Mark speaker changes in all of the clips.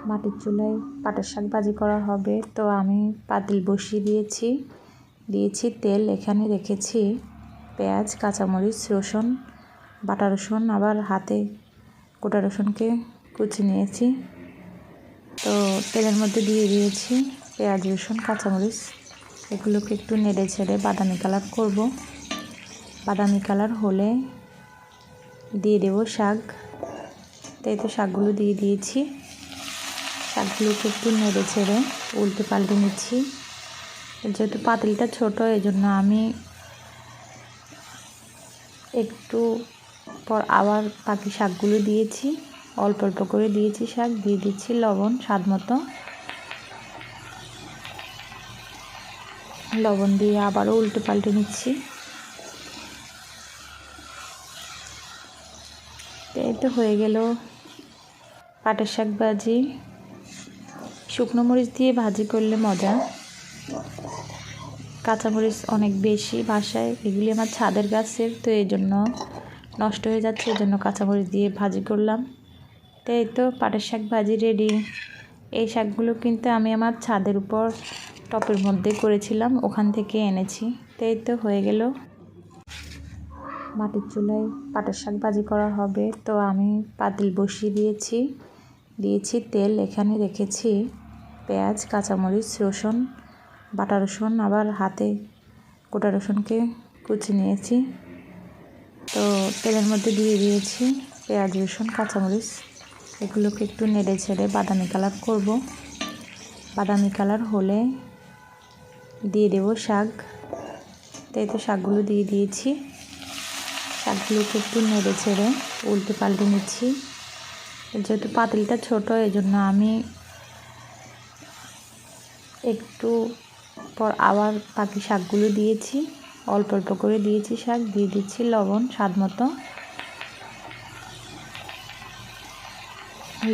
Speaker 1: মাটির চুলায় পাটের শাক ভাজি করা হবে, তো আমি পাতিল বসিয়ে দিয়েছি তেল। এখানে রেখেছি পেঁয়াজ, কাঁচামরিচ, রসুন, বাটা রসুন, আবার হাতে গোটা রসুনকে কুচি নিয়েছি। তো তেলের মধ্যে দিয়ে দিয়েছি পেঁয়াজ, রসুন, কাঁচামরিচ। এগুলোকে একটু নেড়ে ছেড়ে বাদামি কালার করব। বাদামি কালার হলে দিয়ে দেব শাক। তাই তো শাকগুলো দিয়ে দিয়েছি। শাকগুলোকে একটু নেড়ে ছেড়ে উল্টে পাল্টে নিচ্ছি। যেহেতু পাতিলটা ছোট, এই জন্য আমি একটু পর আবার বাকি শাকগুলো দিয়েছি। অল্প অল্প করে দিয়েছি শাক। দিয়ে দিচ্ছি লবণ স্বাদ মতো। লবণ দিয়ে আবারও উল্টে পাল্টে নিচ্ছি। এই তো হয়ে গেল পাটের শাক ভাজি। শুকনো মরিচ দিয়ে ভাজি করলে মজা। কাঁচামরিচ অনেক বেশি বাসায়, এগুলি আমার ছাদের গাছের, তো এই জন্য নষ্ট হয়ে যাচ্ছে, এই জন্য কাঁচামরিচ দিয়ে ভাজি করলাম। তো এই তো পাটের শাক ভাজি রেডি। এই শাকগুলো কিন্তু আমি আমার ছাদের উপর টবের মধ্যে করেছিলাম, ওখান থেকে এনেছি। তো এই তো হয়ে গেল মাটির চুলায় পাটের শাক ভাজি করা হবে, তো আমি পাতিল বসিয়ে দিয়েছি তেল। এখানে রেখেছি পেঁয়াজ, কাঁচামরিচ, রসুন, বাটা রসুন, আবার হাতে গোটা রসুনকে কুচি নিয়েছি। তো তেলের মধ্যে দিয়ে দিয়েছি পেঁয়াজ, রসুন, কাঁচামরিচ। এগুলোকে একটু নেড়ে ছেড়ে বাদামি কালার করব। বাদামি কালার হলে দিয়ে দেব শাক। তাই তো শাকগুলো দিয়ে দিয়েছি। শাকগুলোকে একটু নেড়ে ছেড়ে উল্টে পাল্টে নিচ্ছি। যেহেতু পাতিলটা ছোট, এই জন্য আমি একটু পর আবার বাকি শাকগুলো দিয়েছি। অল্প অল্প করে দিয়েছি শাক। দিয়ে দিচ্ছি লবণ স্বাদ মতো।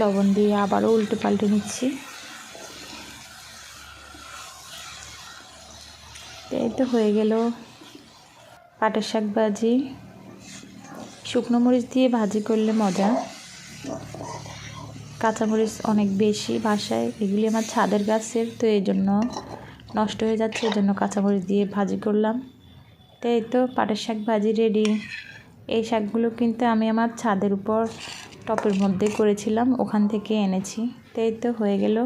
Speaker 1: লবণ দিয়ে আবারও উল্টে পাল্টে নিচ্ছি। এই তো হয়ে গেল পাটের শাক ভাজি। শুকনো মরিচ দিয়ে ভাজি করলে মজা। কাঁচামরিচ অনেক বেশি বাসায়, এগুলি আমার ছাদের গাছের, তো এই জন্য নষ্ট হয়ে যাচ্ছে, এই জন্য কাঁচামরিচ দিয়ে ভাজি করলাম। তো এই তো পাটের শাক ভাজি রেডি। এই শাকগুলো কিন্তু আমি আমার ছাদের উপর টবের মধ্যে করেছিলাম, ওখান থেকে এনেছি। তো এই তো হয়ে গেল।